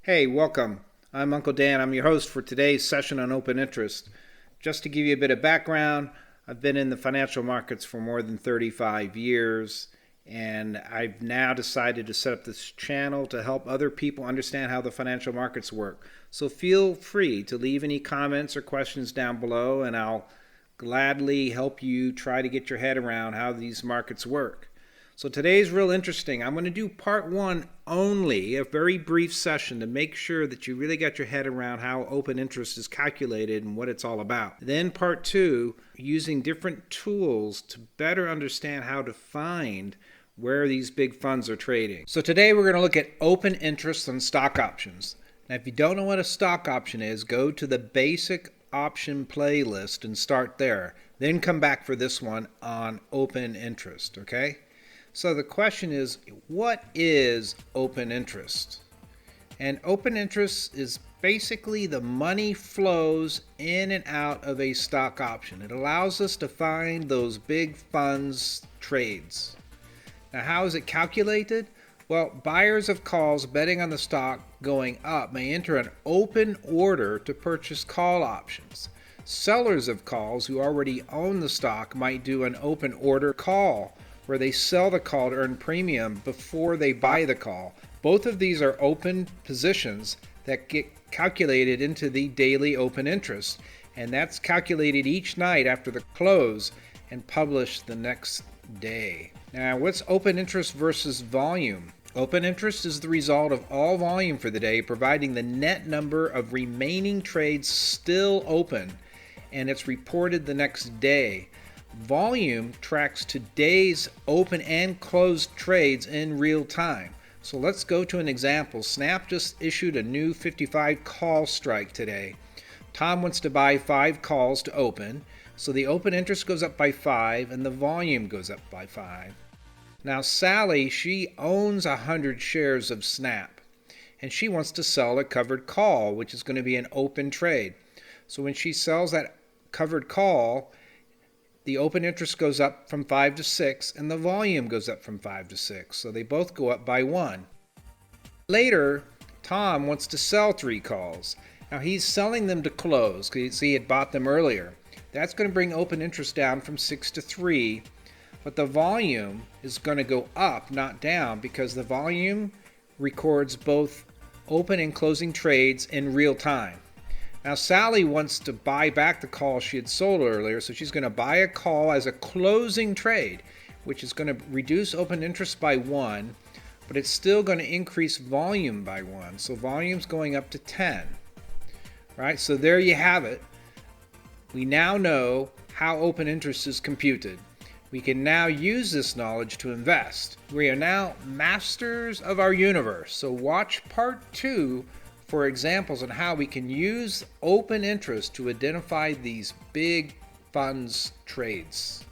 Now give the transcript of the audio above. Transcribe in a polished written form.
Hey, welcome. I'm Uncle Dan. I'm your host for today's session on open interest. Just to give you a bit of background, I've been in the financial markets for more than 35 years, and I've now decided to set up this channel to help other people understand how the financial markets work. So feel free to leave any comments or questions down below, and I'll gladly help you try to get your head around how these markets work. So today's real interesting. I'm going to do part one only, a very brief session to make sure that you really got your head around how open interest is calculated and what it's all about. Then part two, using different tools to better understand how to find where these big funds are trading. So today we're going to look at open interest on stock options. Now if you don't know what a stock option is, go to the basic option playlist and start there. Then come back for this one on open interest, okay? So the question is, what is open interest? And open interest is basically the money flows in and out of a stock option. It allows us to find those big funds trades. Now how is it calculated? Well, buyers of calls betting on the stock going up may enter an open order to purchase call options. Sellers of calls who already own the stock might do an open order call, where they sell the call to earn premium before they buy the call. Both of these are open positions that get calculated into the daily open interest, and that's calculated each night after the close and published the next day. Now, what's open interest versus volume? Open interest is the result of all volume for the day, providing the net number of remaining trades still open, and it's reported the next day. Volume tracks today's open and closed trades in real time. So let's go to an example. Snap just issued a new 55 call strike today. Tom wants to buy 5 calls to open, so the open interest goes up by 5 and the volume goes up by 5. Now Sally, she owns 100 shares of Snap, and she wants to sell a covered call, which is going to be an open trade. So when she sells that covered call, the open interest goes up from 5 to 6, and the volume goes up from 5 to 6. So they both go up by 1. Later, Tom wants to sell 3 calls. Now he's selling them to close because he had bought them earlier. That's going to bring open interest down from 6 to 3, but the volume is going to go up, not down, because the volume records both open and closing trades in real time. Now Sally wants to buy back the call she had sold earlier, so she's going to buy a call as a closing trade, which is going to reduce open interest by 1, but it's still going to increase volume by 1. So volume's going up to 10. Right? So there you have it. We now know how open interest is computed. We can now use this knowledge to invest. We are now masters of our universe. So watch part 2 for examples on how we can use open interest to identify these big funds trades.